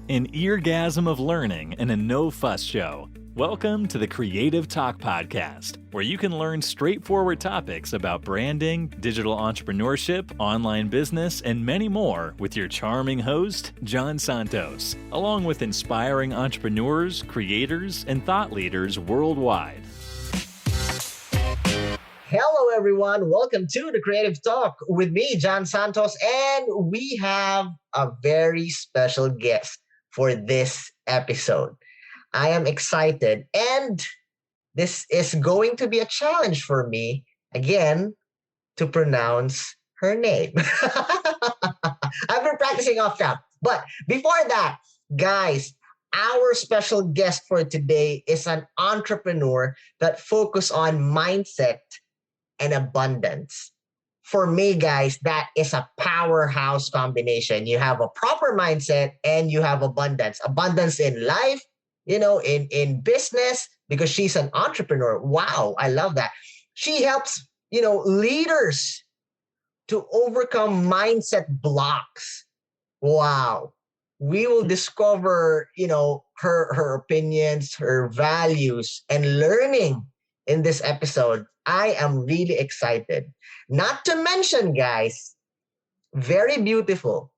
an eargasm of learning and a no-fuss show. Welcome to the Creative Talk Podcast, where you can learn straightforward topics about branding, digital entrepreneurship, online business, and many more with your charming host, John Santos, along with inspiring entrepreneurs, creators, and thought leaders worldwide. Hello, everyone. Welcome to the Creative Talk with me, John Santos, and we have a very special guest for this episode. I am excited, and this is going to be a challenge for me, again, to pronounce her name. I've been practicing off cam. But before that, guys, our special guest for today is an entrepreneur that focuses on mindset and abundance. For me, guys, that is a powerhouse combination. You have a proper mindset and you have abundance. Abundance in life, in business, because she's an entrepreneur. Wow, I love that. She helps, leaders to overcome mindset blocks. Wow. We will discover, her opinions, her values, and learning in this episode. I am really excited. Not to mention, guys, very beautiful.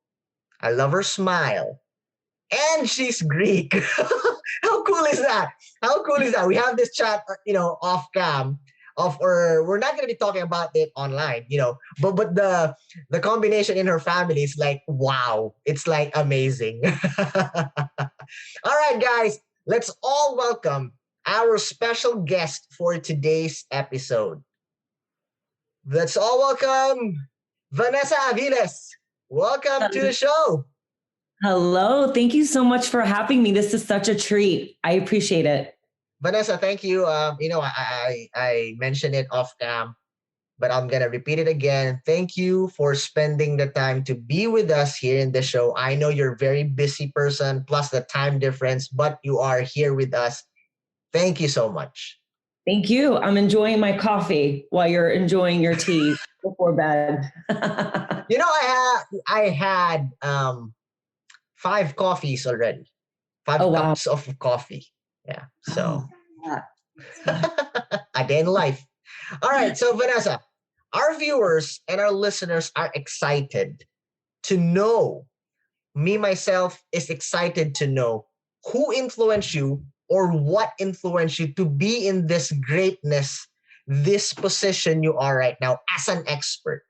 I love her smile. And she's Greek. How cool is that? How cool is that? We have this chat, off cam. Or we're not going to be talking about it online, but the combination in her family is like, wow, it's like amazing. All right, guys, let's all welcome our special guest for today's episode. Let's all welcome Vanessa Aviles. Welcome to the show. Hello. Thank you so much for having me. This is such a treat. I appreciate it. Vanessa, thank you. I mentioned it off cam, but I'm going to repeat it again. Thank you for spending the time to be with us here in the show. I know you're a very busy person, plus the time difference, but you are here with us. Thank you so much. Thank you. I'm enjoying my coffee while you're enjoying your tea before bed. I had 5 coffees already. 5 cups of coffee. Yeah. So a day in life. All right. So Vanessa, our viewers and our listeners are excited to know. Me, myself, is excited to know who influenced you or what influenced you to be in this greatness, this position you are right now as an expert.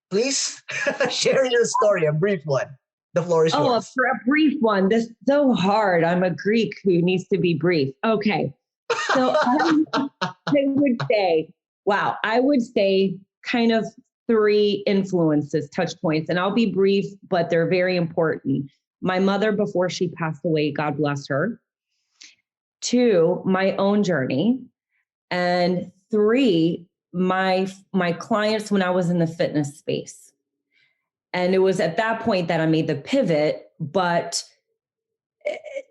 Please share your story, a brief one. The floor is yours. For a brief one. This is so hard. I'm a Greek who needs to be brief. Okay. So I would say kind of 3 influences, touch points, and I'll be brief, but they're very important. My mother, before she passed away, God bless her. 2, my own journey. And 3, my clients when I was in the fitness space. And it was at that point that I made the pivot. But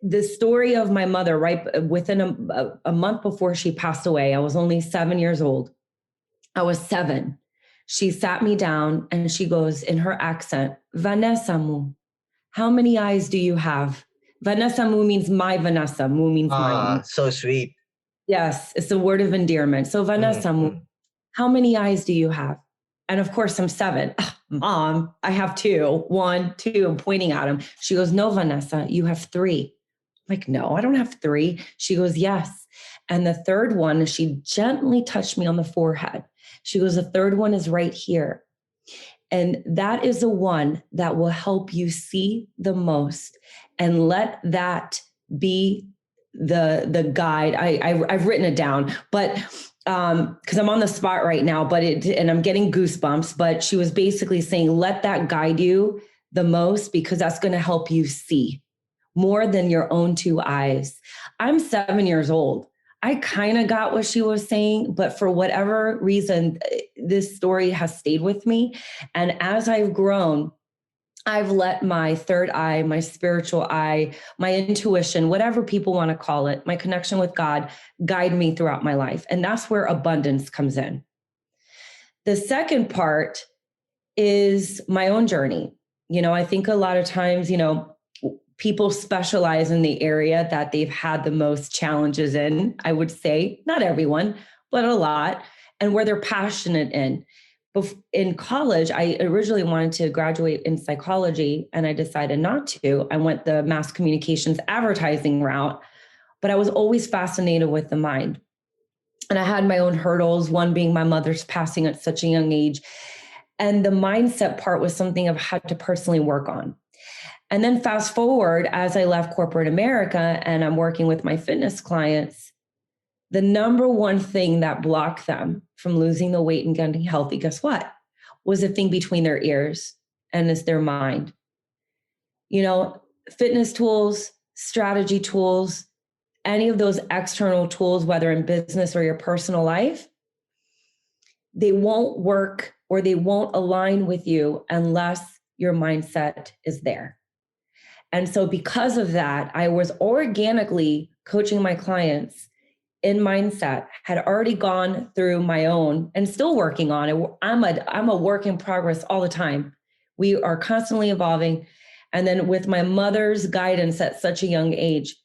the story of my mother, right within a month before she passed away, I was only 7 years old. I was 7. She sat me down and she goes in her accent, Vanessa Mu, how many eyes do you have? Vanessa Mu means my Vanessa. Mu means mine. So sweet. Yes, it's a word of endearment. So Vanessa Mu, how many eyes do you have? And of course, I'm 7. Mom, I have 2. 1, 2, I'm pointing at him. She goes, no, Vanessa, you have 3. I'm like, no, I don't have 3. She goes, yes. And the third one, she gently touched me on the forehead. She goes, the third one is right here. And that is the one that will help you see the most. And let that be the guide. I've written it down, but because I'm on the spot right now, and I'm getting goosebumps, but she was basically saying, let that guide you the most, because that's going to help you see more than your own 2 eyes. I'm 7 years old. I kind of got what she was saying, but for whatever reason, this story has stayed with me. And as I've grown, I've let my third eye, my spiritual eye, my intuition, whatever people want to call it, my connection with God, guide me throughout my life. And that's where abundance comes in. The second part is my own journey. I think a lot of times, people specialize in the area that they've had the most challenges in, I would say. Not everyone, but a lot, and where they're passionate in. In college, I originally wanted to graduate in psychology, and I decided not to. I went the mass communications advertising route, but I was always fascinated with the mind. And I had my own hurdles, one being my mother's passing at such a young age. And the mindset part was something I've had to personally work on. And then fast forward, as I left corporate America and I'm working with my fitness clients, the number one thing that blocked them from losing the weight and getting healthy, guess what? Was the thing between their ears, and it's their mind. Fitness tools, strategy tools, any of those external tools, whether in business or your personal life, they won't work or they won't align with you unless your mindset is there. And so because of that, I was organically coaching my clients in mindset, had already gone through my own and still working on it. I'm a work in progress all the time. We are constantly evolving. And then with my mother's guidance at such a young age,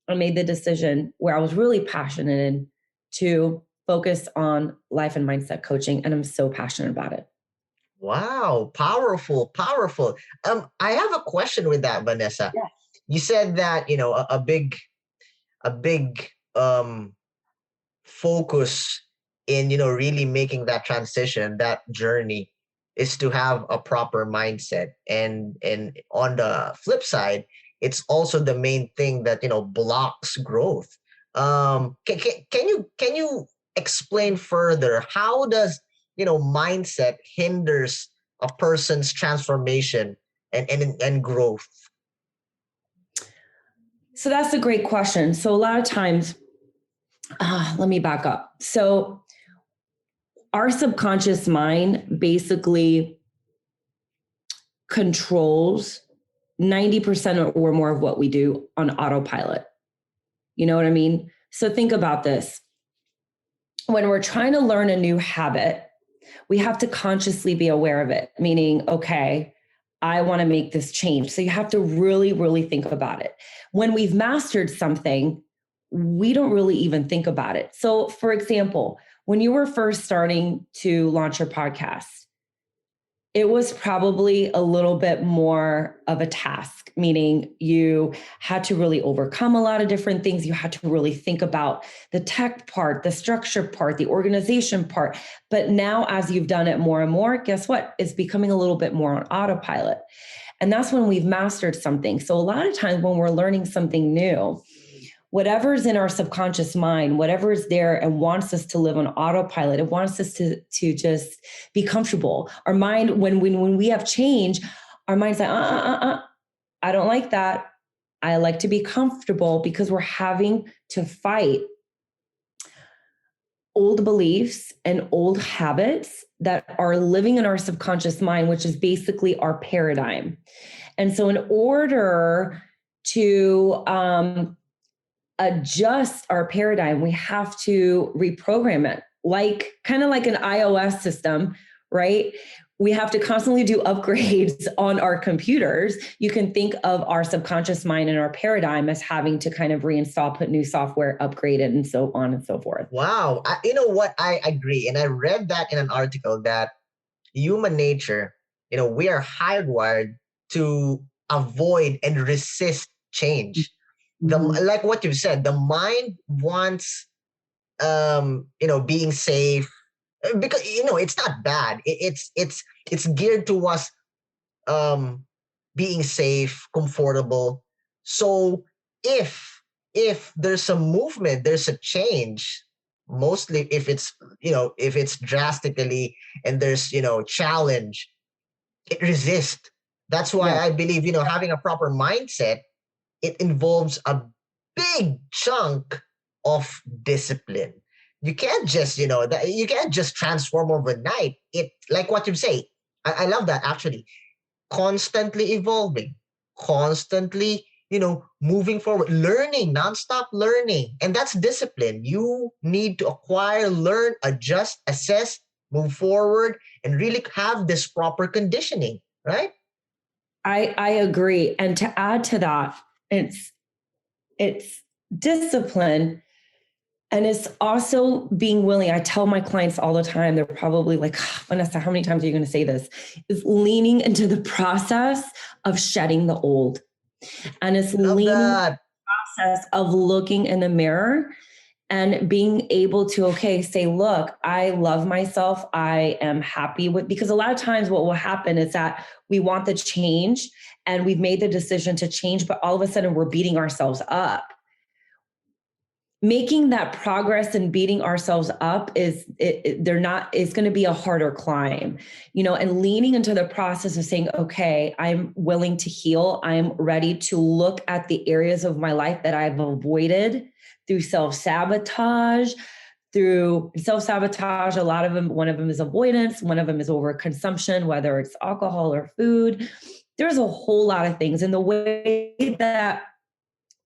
I made the decision where I was really passionate in to focus on life and mindset coaching. And I'm so passionate about it. Wow, powerful. I have a question with that, Vanessa. Yeah. You said that, a big focus in, really making that transition, that journey, is to have a proper mindset. And on the flip side, it's also the main thing that, blocks growth. Can you explain further, how does mindset hinders a person's transformation and growth? So that's a great question. So a lot of times, let me back up. So our subconscious mind basically controls 90% or more of what we do on autopilot. You know what I mean? So think about this. When we're trying to learn a new habit, we have to consciously be aware of it, meaning, okay, I want to make this change. So you have to really, really think about it. When we've mastered something, we don't really even think about it. So for example, when you were first starting to launch your podcast, it was probably a little bit more of a task, meaning you had to really overcome a lot of different things. You had to really think about the tech part, the structure part, the organization part. But now, as you've done it more and more, guess what? It's becoming a little bit more on autopilot. And that's when we've mastered something. So a lot of times when we're learning something new, whatever's in our subconscious mind, whatever is there and wants us to live on autopilot, it wants us to just be comfortable. Our mind, when we have change, our mind's like, I don't like that. I like to be comfortable, because we're having to fight old beliefs and old habits that are living in our subconscious mind, which is basically our paradigm. And so in order to adjust our paradigm, we have to reprogram it, kind of like an iOS system, right? We have to constantly do upgrades on our computers. You can think of our subconscious mind and our paradigm as having to kind of reinstall, put new software, upgrade it, and so on and so forth. Wow. You know what? I agree. And I read that in an article that human nature, we are hardwired to avoid and resist change. Like what you said, the mind wants, being safe, because, it's not bad. It's geared to us, being safe, comfortable. So if there's a movement, there's a change, mostly if it's drastically, and there's, challenge, it resists. That's why I believe, having a proper mindset, it involves a big chunk of discipline. You can't just, you can't just transform overnight. It, like what you say, I love that, actually. Constantly evolving, constantly, moving forward, learning, nonstop learning. And that's discipline. You need to acquire, learn, adjust, assess, move forward, and really have this proper conditioning, right? I agree. And to add to that, it's discipline. And it's also being willing. I tell my clients all the time, they're probably like, Vanessa, how many times are you going to say this? Is leaning into the process of shedding the old. And it's leaning into the process of looking in the mirror and being able to, say, look, I love myself. I am happy with, because a lot of times what will happen is that we want the change and we've made the decision to change, but all of a sudden we're beating ourselves up. Making that progress and beating ourselves up it's going to be a harder climb, and leaning into the process of saying, okay, I'm willing to heal. I'm ready to look at the areas of my life that I've avoided through self-sabotage. A lot of them, one of them is avoidance. One of them is overconsumption, whether it's alcohol or food. There's a whole lot of things. And the way that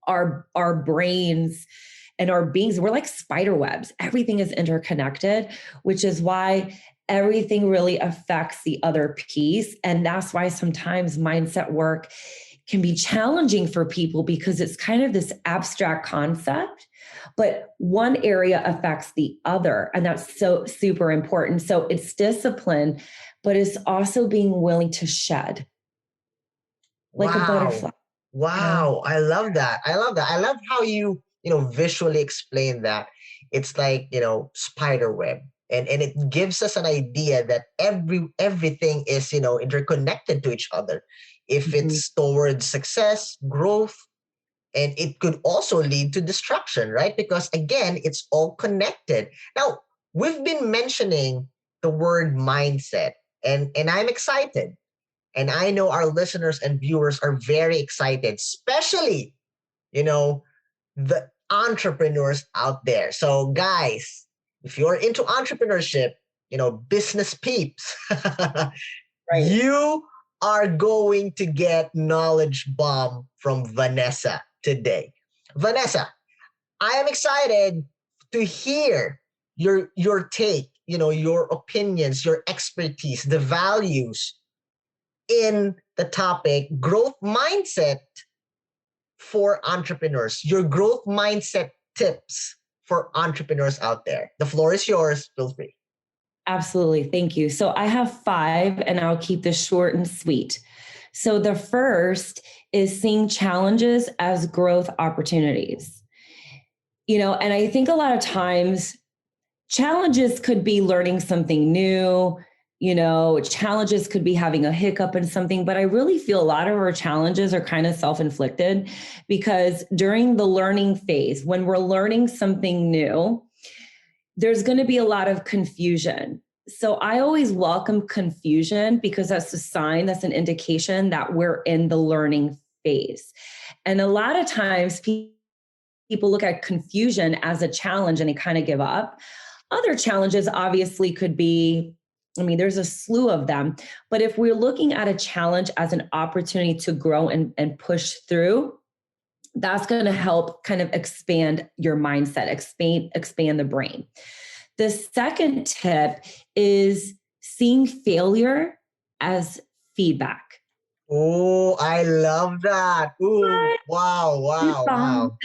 our brains and our beings, we're like spider webs. Everything is interconnected, which is why everything really affects the other piece. And that's why sometimes mindset work can be challenging for people, because it's kind of this abstract concept, but one area affects the other. And that's so super important. So it's discipline, but it's also being willing to shed like a butterfly. Wow. I love that. I love how you visually explain that. It's like, spider web. And it gives us an idea that everything is, interconnected to each other. If it's towards success, growth, and it could also lead to destruction, right? Because again, it's all connected. Now, we've been mentioning the word mindset, and I'm excited. And I know our listeners and viewers are very excited, especially, the entrepreneurs out there. So guys, if you're into entrepreneurship, business peeps, right, you are going to get knowledge bomb from Vanessa today. Vanessa, I am excited to hear your take, your opinions, your expertise, the values in the topic growth mindset for entrepreneurs, your growth mindset tips for entrepreneurs out there. The floor is yours. Feel free. Absolutely. Thank you. So I have 5, and I'll keep this short and sweet. So the first is seeing challenges as growth opportunities. And I think a lot of times challenges could be learning something new, challenges could be having a hiccup in something, but I really feel a lot of our challenges are kind of self-inflicted, because during the learning phase, when we're learning something new, there's going to be a lot of confusion. So I always welcome confusion, because that's a sign, that's an indication that we're in the learning phase. And a lot of times people look at confusion as a challenge and they kind of give up. Other challenges obviously could be, there's a slew of them, but if we're looking at a challenge as an opportunity to grow and push through, that's going to help kind of expand your mindset, expand the brain. The second tip is seeing failure as feedback. Oh, I love that. Ooh, wow.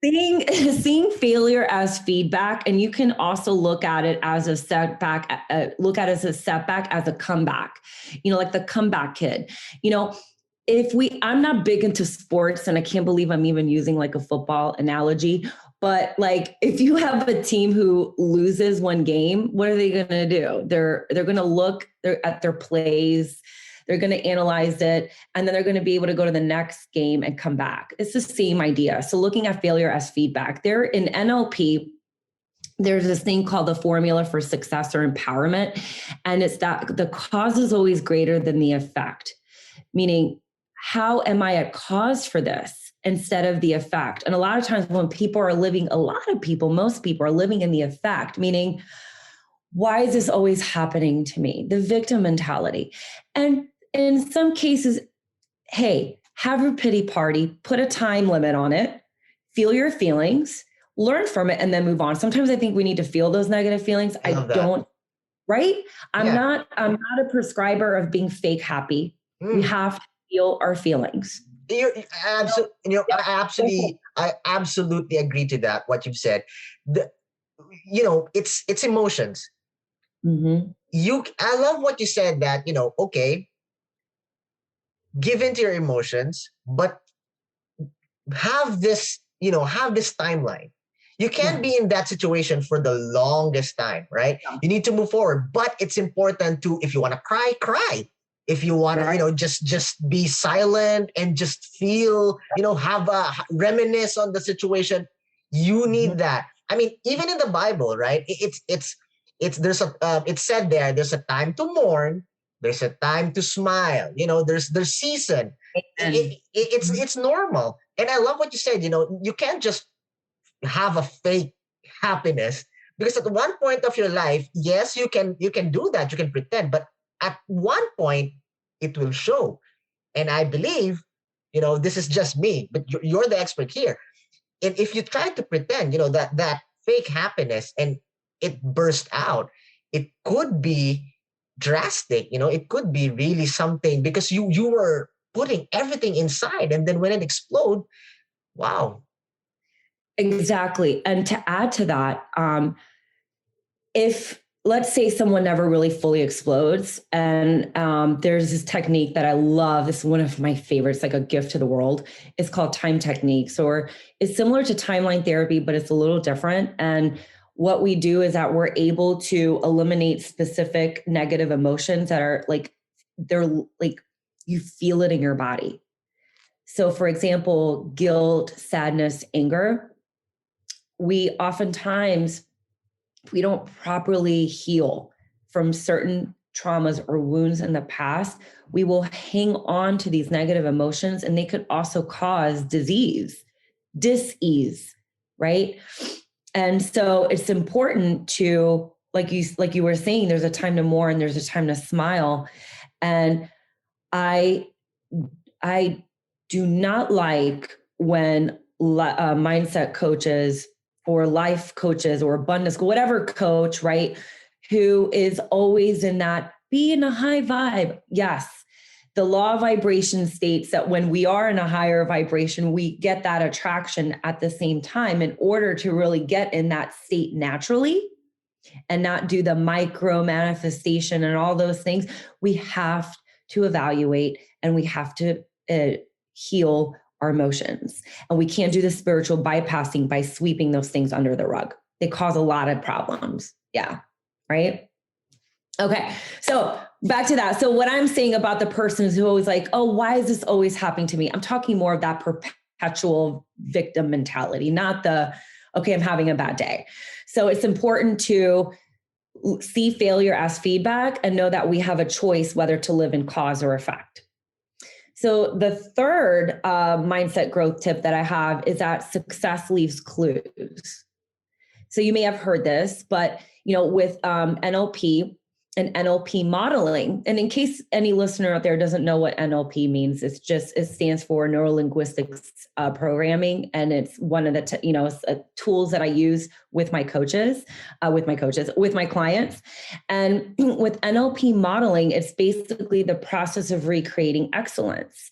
Seeing failure as feedback, and you can also look at it as a setback, as a comeback, like the comeback kid. I'm not big into sports, and I can't believe I'm even using like a football analogy, but like if you have a team who loses one game, what are they going to do? They're going to look at their plays. They're going to analyze it, and then they're going to be able to go to the next game and come back. It's the same idea. So looking at failure as feedback. There in NLP, there's this thing called the formula for success or empowerment. And it's that the cause is always greater than the effect, meaning how am I a cause for this instead of the effect? And a lot of times when most people are living in the effect, meaning, why is this always happening to me? The victim mentality. And in some cases, hey, have a pity party, put a time limit on it, feel your feelings, learn from it, and then move on. Sometimes I think we need to feel those negative feelings. I don't, right? I'm not a prescriber of being fake happy. We have to feel our feelings. I absolutely agree to that. What you've said, it's emotions. Mm-hmm. I love what you said that, okay, give into your emotions, but have this timeline. You can't be in that situation for the longest time, right? Yeah. You need to move forward, but it's important to, if you want to cry, cry. If you want to, just be silent and just feel, have a reminisce on the situation. You need that. I mean, even in the Bible, right? It's said there's a time to mourn, there's a time to smile. There's season. It's normal. And I love what you said. You can't just have a fake happiness, because at one point of your life, yes, you can do that. You can pretend, but at one point it will show. And I believe, this is just me, but you're the expert here. And if you try to pretend, that fake happiness and it burst out, it could be drastic. It could be really something, because you were putting everything inside, and then when it explode, wow. Exactly. And to add to that, if let's say someone never really fully explodes, and there's this technique that I love. This is one of my favorites, like a gift to the world. It's called time techniques, or it's similar to timeline therapy, but it's a little different. And what we do is that we're able to eliminate specific negative emotions that are they're like, you feel it in your body. So for example, guilt, sadness, anger, we oftentimes, if we don't properly heal from certain traumas or wounds in the past, we will hang on to these negative emotions, and they could also cause disease, dis-ease, right? And so it's important to, like you were saying, there's a time to mourn, there's a time to smile. And I do not like when mindset coaches or life coaches or abundance, whatever coach, right, who is always in that, be in a high vibe. Yes, the law of vibration states that when we are in a higher vibration, we get that attraction at the same time. In order to really get in that state naturally and not do the micro manifestation and all those things, we have to evaluate and we have to heal our emotions. And we can't do the spiritual bypassing by sweeping those things under the rug. They cause a lot of problems. Yeah. Right. Okay. So back to that. So what I'm saying about the person who always like, oh, why is this always happening to me? I'm talking more of that perpetual victim mentality, not the, okay, I'm having a bad day. So it's important to see failure as feedback and know that we have a choice whether to live in cause or effect. So the third mindset growth tip that I have is that success leaves clues. So you may have heard this, but with NLP and NLP modeling, and in case any listener out there doesn't know what NLP means, it stands for neuro linguistics programming, and it's one of the tools that I use with my coaches, with my clients. And with NLP modeling, it's basically the process of recreating excellence.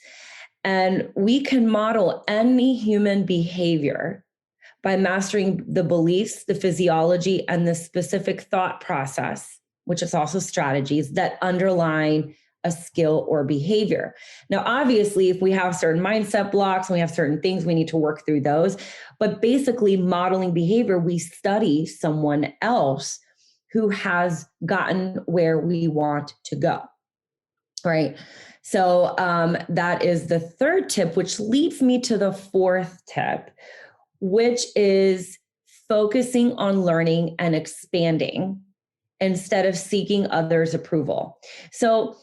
And we can model any human behavior by mastering the beliefs, the physiology, and the specific thought process, which is also strategies that underline a skill or behavior. Now, obviously, if we have certain mindset blocks and we have certain things, we need to work through those. But basically, modeling behavior, we study someone else who has gotten where we want to go, right? So that is the third tip, which leads me to the fourth tip, which is focusing on learning and expanding instead of seeking others' approval. So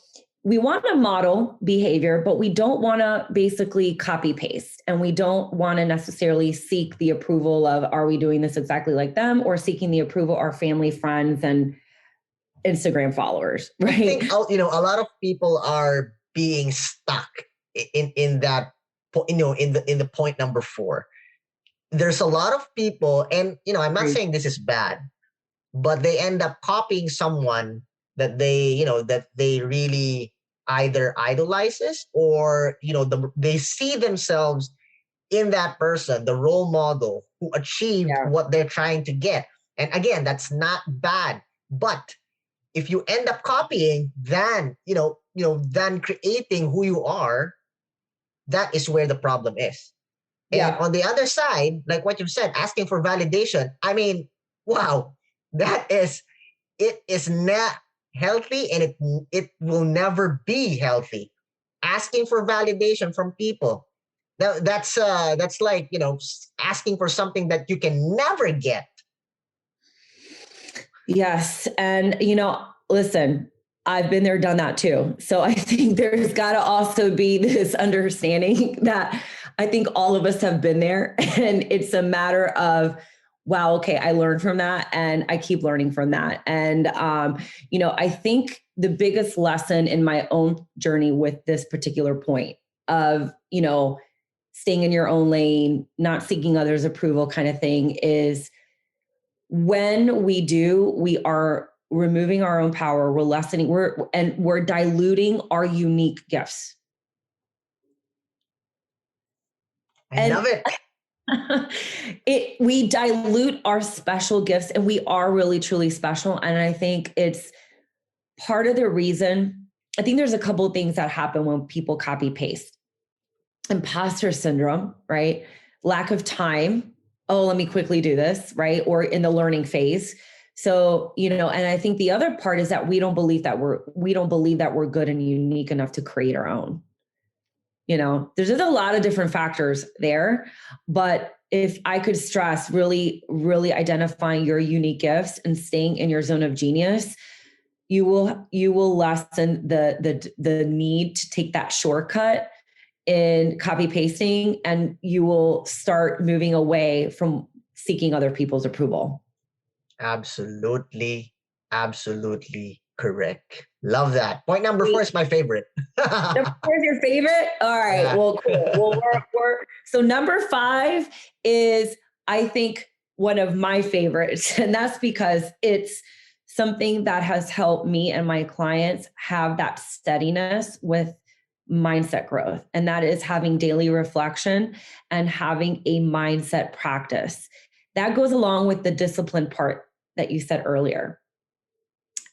we want to model behavior, but we don't want to basically copy paste. And we don't want to necessarily seek the approval of, are we doing this exactly like them, or seeking the approval of our family, friends, and Instagram followers, right? I think, a lot of people are being stuck in that, in the point number 4. There's a lot of people, and I'm not saying this is bad, but they end up copying someone that they really either idolizes or, they see themselves in that person, the role model who achieved Yeah. what they're trying to get. And again, that's not bad. But if you end up copying than creating who you are, that is where the problem is. And Yeah. on the other side, like what you've said, asking for validation. I mean, wow, it is not healthy, and it will never be healthy. Asking for validation from people. That's like, asking for something that you can never get. Yes. And, listen, I've been there, done that too. So I think there's got to also be this understanding that I think all of us have been there. And it's a matter of, wow, okay, I learned from that and I keep learning from that. And, I think the biggest lesson in my own journey with this particular point of, staying in your own lane, not seeking others' approval kind of thing is, when we do, we are removing our own power, we're lessening, we're diluting our unique gifts. I love it. We dilute our special gifts, and we are really truly special. And I think it's part of the reason. I think there's a couple of things that happen when people copy paste. Imposter syndrome, right? Lack of time. Oh, let me quickly do this, right? Or in the learning phase. So, and I think the other part is that we don't believe that we're good and unique enough to create our own. There's just a lot of different factors there, but if I could stress really, really identifying your unique gifts and staying in your zone of genius, you will lessen the need to take that shortcut in copy pasting, and you will start moving away from seeking other people's approval. Absolutely. Absolutely correct. Love that. Point number 4 is my favorite. Number 4 is your favorite? All right. Yeah. Well, cool. Well, so number 5 is, I think, one of my favorites. And that's because it's something that has helped me and my clients have that steadiness with mindset growth. And that is having daily reflection and having a mindset practice. That goes along with the discipline part that you said earlier.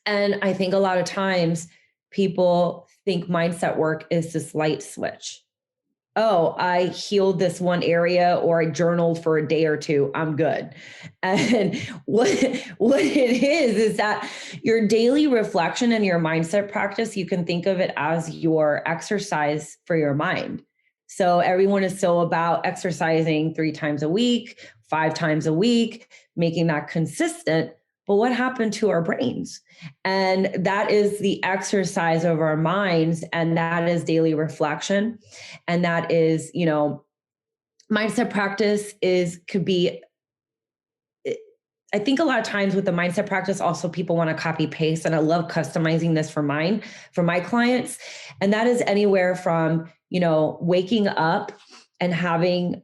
And I think a lot of times people think mindset work is this light switch. Oh, I healed this one area, or I journaled for a day or two, I'm good. And what it is that your daily reflection and your mindset practice, you can think of it as your exercise for your mind. So everyone is so about exercising 3 times a week, 5 times a week, making that consistent. But what happened to our brains? And that is the exercise of our minds. And that is daily reflection. And that is, mindset practice could be, I think a lot of times with the mindset practice, also people want to copy paste. And I love customizing this for my clients. And that is anywhere from, waking up and having,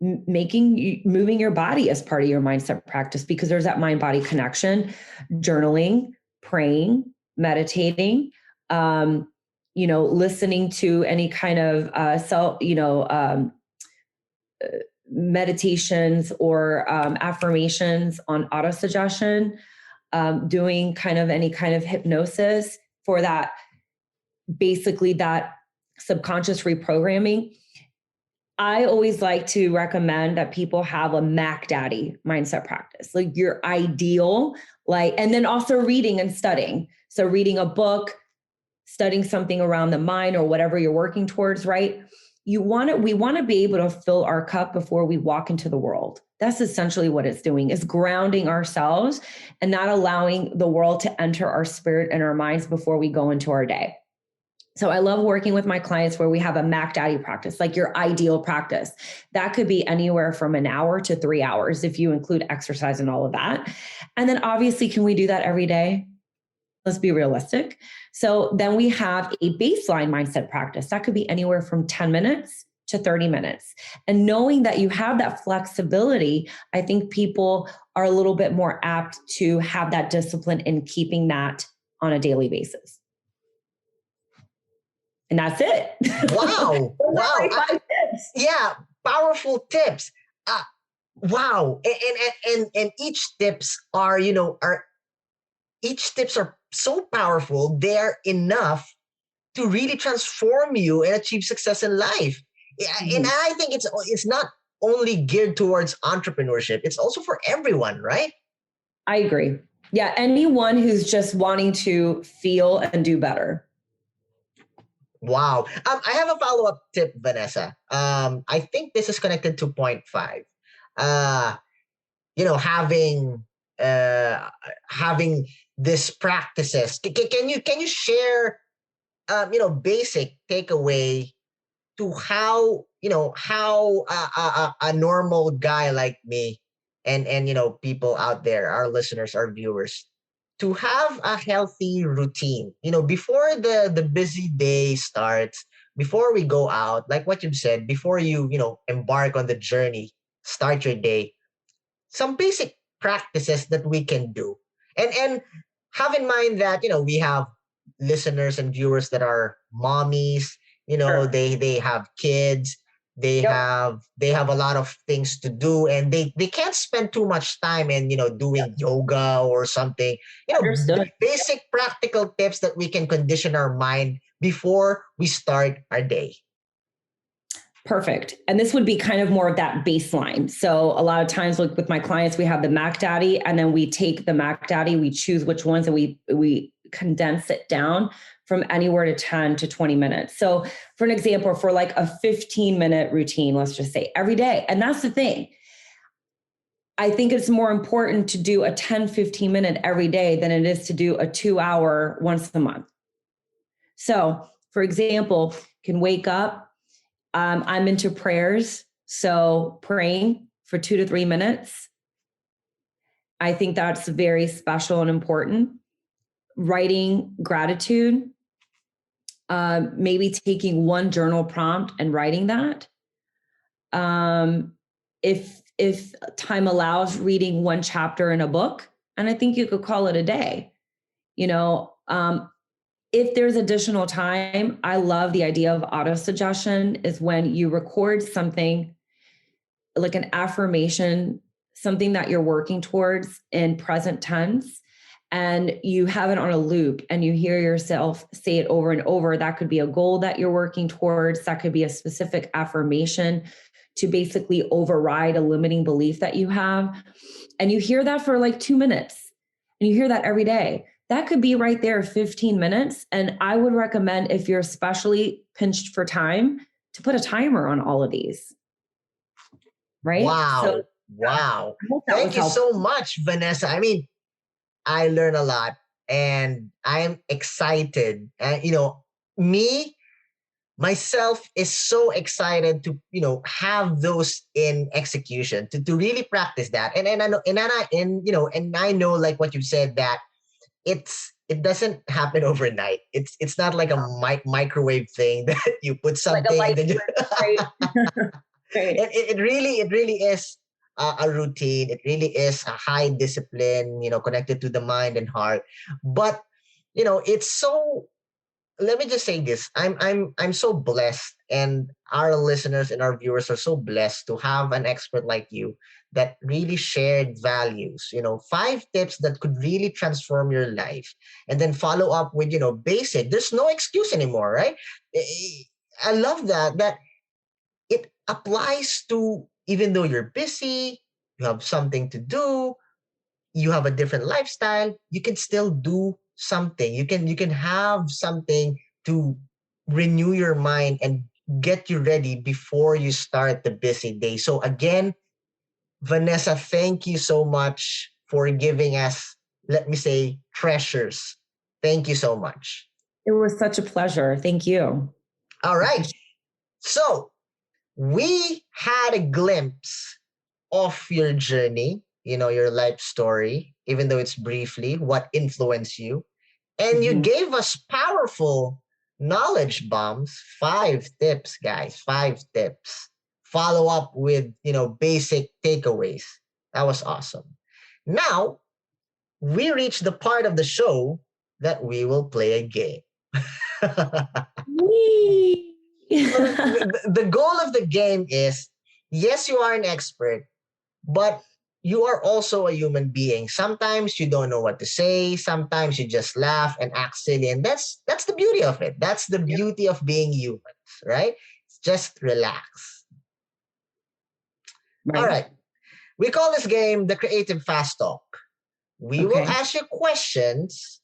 moving your body as part of your mindset practice, because there's that mind body connection, journaling, praying, meditating, listening to any kind of meditations or affirmations on autosuggestion, doing kind of any kind of hypnosis for that, basically that subconscious reprogramming. I always like to recommend that people have a Mac Daddy mindset practice, like your ideal, and then also reading and studying. So reading a book, studying something around the mind or whatever you're working towards, right? We want to be able to fill our cup before we walk into the world. That's essentially what it's doing, is grounding ourselves and not allowing the world to enter our spirit and our minds before we go into our day. So I love working with my clients where we have a Mac Daddy practice, like your ideal practice. That could be anywhere from an hour to 3 hours if you include exercise and all of that. And then obviously, can we do that every day? Let's be realistic. So then we have a baseline mindset practice. That could be anywhere from 10 minutes to 30 minutes. And knowing that you have that flexibility, I think people are a little bit more apt to have that discipline in keeping that on a daily basis. And that's it. Wow. Wow. Yeah. Powerful tips. Wow. And each tips are, each tips are so powerful. They're enough to really transform you and achieve success in life. And I think it's not only geared towards entrepreneurship. It's also for everyone, right? I agree. Yeah. Anyone who's just wanting to feel and do better. Wow. I have a follow-up tip, Vanessa. I think this is connected to point five. Uh, having having this practices. Can you share basic takeaway to how a normal guy like me and people out there, our listeners, our viewers, to have a healthy routine, before the busy day starts, before we go out, like what you've said, before you embark on the journey, start your day, some basic practices that we can do. And have in mind that we have listeners and viewers that are mommies. Sure. They have kids. They have a lot of things to do, and they can't spend too much time in doing yoga or something. Understood. Basic practical tips that we can condition our mind before we start our day. Perfect. And this would be kind of more of that baseline. So a lot of times, like with my clients, we have the Mac Daddy, and then we take the Mac Daddy, we choose which ones, and we condense it down from anywhere to 10 to 20 minutes. So for an example, for like a 15-minute routine, let's just say every day. And that's the thing. I think it's more important to do a 10, 15 minute every day than it is to do a 2 hour once a month. So for example, can wake up. I'm into prayers. So praying for 2 to 3 minutes. I think that's very special and important. Writing gratitude. Maybe taking one journal prompt and writing that. If time allows, reading one chapter in a book. And I think you could call it a day. If there's additional time, I love the idea of auto suggestion, is when you record something like an affirmation, something that you're working towards in present tense, and you have it on a loop and you hear yourself say it over and over. That could be a goal that you're working towards. That could be a specific affirmation to basically override a limiting belief that you have. And you hear that for like 2 minutes, and you hear that every day. That could be right there 15 minutes. And I would recommend, if you're especially pinched for time, to put a timer on all of these. Right? Wow. So, wow. Thank you so much, Vanessa. I mean, I learn a lot, and I'm excited. Me, myself is so excited to, have those in execution, to really practice that. And I know, and I know, like what you said, that it doesn't happen overnight. It's not like a microwave thing that you put something like and then right? Right. it really is a routine. It really is a high discipline, connected to the mind and heart. But it's so. Let me just say this: I'm so blessed, and our listeners and our viewers are so blessed to have an expert like you that really shared values. 5 tips that could really transform your life, and then follow up with basic. There's no excuse anymore, right? I love that it applies to, even though you're busy, you have something to do, you have a different lifestyle, you can still do something. You can have something to renew your mind and get you ready before you start the busy day. So again, Vanessa, thank you so much for giving us, let me say, treasures. Thank you so much. It was such a pleasure. Thank you. All right. So we had a glimpse of your journey, your life story, even though it's briefly, what influenced you. And you gave us powerful knowledge bombs. 5 tips, guys. 5 tips. Follow up with, basic takeaways. That was awesome. Now, we reached the part of the show that we will play a game. Whee! The goal of the game is, yes, you are an expert, but you are also a human being. Sometimes you don't know what to say. Sometimes you just laugh and act silly. And that's the beauty of it. That's the beauty of being humans, right? Just relax. Right. All right. We call this game the Creative Fast Talk. We will ask you questions,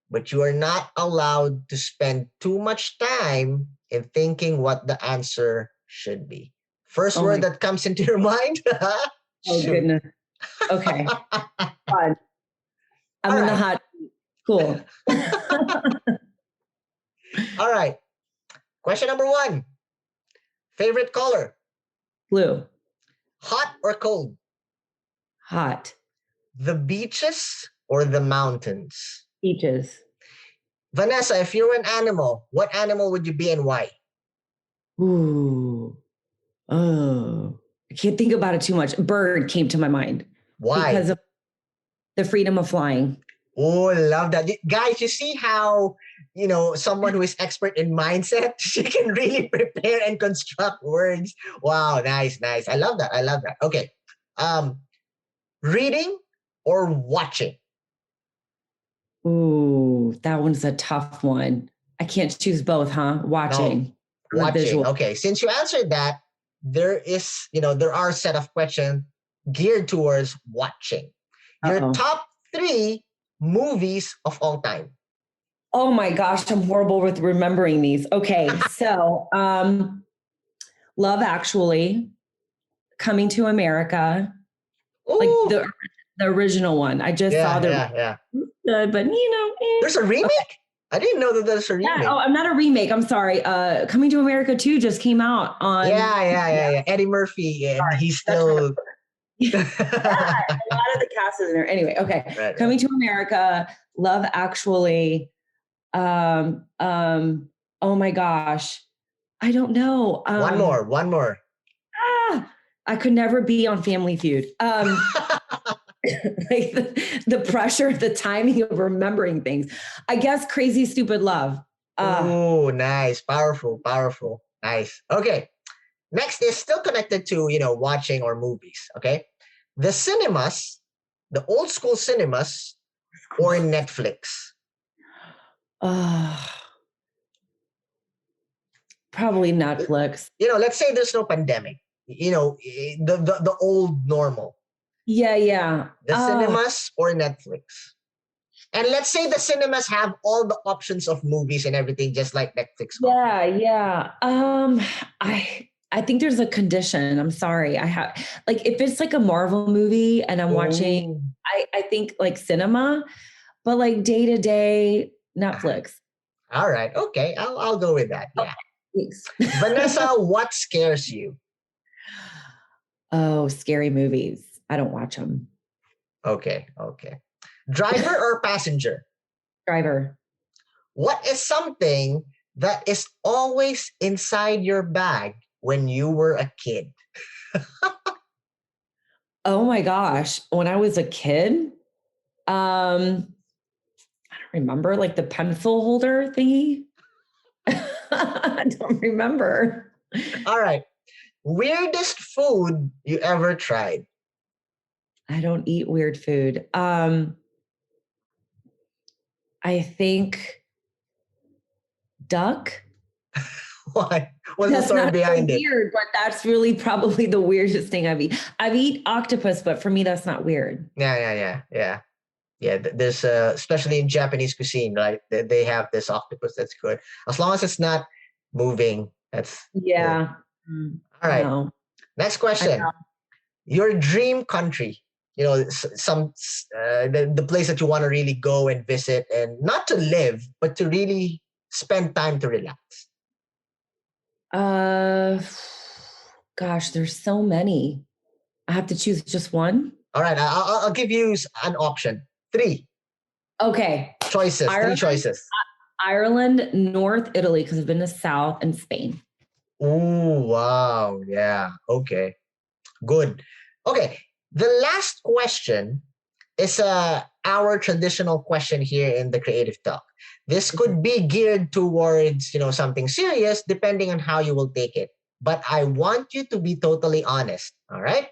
but you are not allowed to spend too much time in thinking what the answer should be. First word that comes into your mind. Oh, goodness. Okay. Fun. I'm in the hot. Cool. All right. Question number 1. Favorite color? Blue. Hot or cold? Hot. The beaches or the mountains? Beaches. Vanessa, if you were an animal, what animal would you be and why? Ooh. Oh. I can't think about it too much. Bird came to my mind. Why? Because of the freedom of flying. Oh, love that. Guys, you see how, someone who is expert in mindset, she can really prepare and construct words. Wow, nice. I love that. Okay. Reading or watching? Ooh, that one's a tough one. I can't choose both, huh? Watching. No, watching. Okay. Since you answered that, there are a set of questions geared towards watching. Your top 3 movies of all time. Oh my gosh, I'm horrible with remembering these. Okay, so Love Actually, Coming to America, Ooh. like the original one. I just saw Yeah. Good, but there's a remake. Okay. I didn't know that there's a remake. Yeah, I'm not a remake. I'm sorry. Coming to America 2 just came out on. Yeah. Eddie Murphy, and he's still. Yeah, a lot of the cast is in there. Anyway, okay. Right, Coming to America, Love Actually. Oh my gosh. I don't know. One more. I could never be on Family Feud. Like the pressure, the timing of remembering things. I guess Crazy Stupid Love. Oh, nice. Powerful. Nice. Okay. Next is still connected to, watching or movies. Okay. The cinemas, the old school cinemas, or Netflix? Probably Netflix. Let's say there's no pandemic. The old normal. Yeah. The cinemas or Netflix? And let's say the cinemas have all the options of movies and everything, just like Netflix. Yeah. I think there's a condition. I'm sorry. I have if it's like a Marvel movie and I'm watching, I think like cinema, but like day to day Netflix. All right. Okay. I'll go with that. Yeah. Thanks. Vanessa, what scares you? Oh, scary movies. I don't watch them. Okay. Driver or passenger? Driver. What is something that is always inside your bag when you were a kid? Oh my gosh. When I was a kid, I don't remember, like the pencil holder thingy. I don't remember. All right. Weirdest food you ever tried? I don't eat weird food. I think duck. Why? What's the story behind it? Weird, but that's really probably the weirdest thing I've eaten. I've eaten octopus, but for me, that's not weird. Yeah. There's especially in Japanese cuisine, right? They have this octopus that's good as long as it's not moving. That's good. All right. No. Next question. Your dream country. The place that you want to really go and visit, and not to live, but to really spend time to relax. Gosh, there's so many. I have to choose just one. All right, I'll give you an option. 3. Okay. Choices. Ireland, 3 choices. Ireland, North Italy, because I've been to South, and Spain. Oh, wow. Yeah. Okay. Good. Okay. The last question is our traditional question here in the Creative Talk. This could be geared towards, something serious depending on how you will take it. But I want you to be totally honest. All right?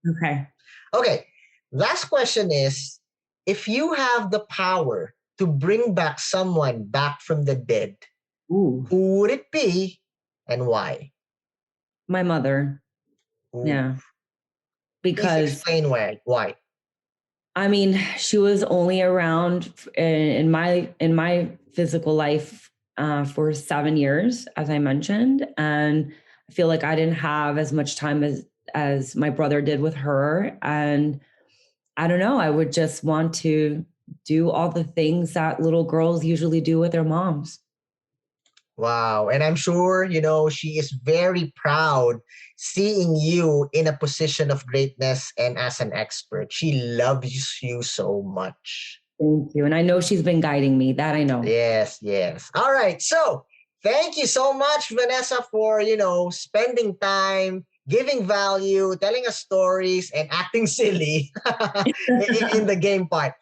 Okay. Okay. Last question is, if you have the power to bring back someone back from the dead, Ooh, who would it be and why? my mother. Ooh. Yeah. Please Because explain why. Why? I mean, she was only around in my physical life for 7 years, as I mentioned, and I feel like I didn't have as much time as my brother did with her. And I don't know, I would just want to do all the things that little girls usually do with their moms. Wow. And I'm sure, she is very proud seeing you in a position of greatness and as an expert. She loves you so much. Thank you. And I know she's been guiding me. That I know. Yes, yes. All right. So thank you so much, Vanessa, for, spending time, giving value, telling us stories, and acting silly in the game part.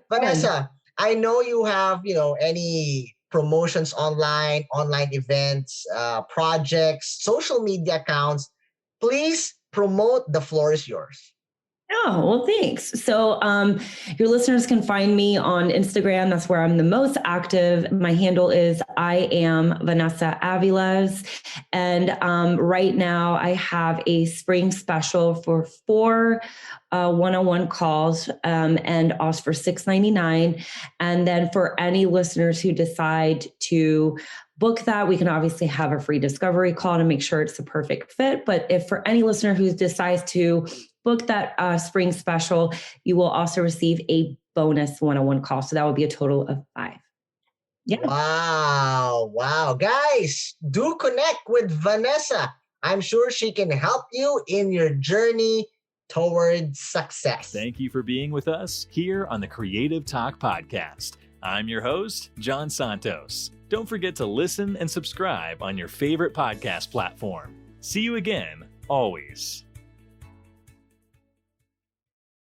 Vanessa, I know you have, any promotions online events, projects, social media accounts. Please promote. The floor is yours. Oh, well, thanks. So your listeners can find me on Instagram. That's where I'm the most active. My handle is I am Vanessa Aviles. And right now I have a spring special for 4 one-on-one calls and also for $6.99. And then for any listeners who decide to book that, we can obviously have a free discovery call to make sure it's the perfect fit. But if for any listener who decides to book that spring special, you will also receive a bonus one-on-one call. So that would be a total of 5. Yeah. Wow. Guys, do connect with Vanessa. I'm sure she can help you in your journey towards success. Thank you for being with us here on the Creative Talk Podcast. I'm your host, John Santos. Don't forget to listen and subscribe on your favorite podcast platform. See you again, always.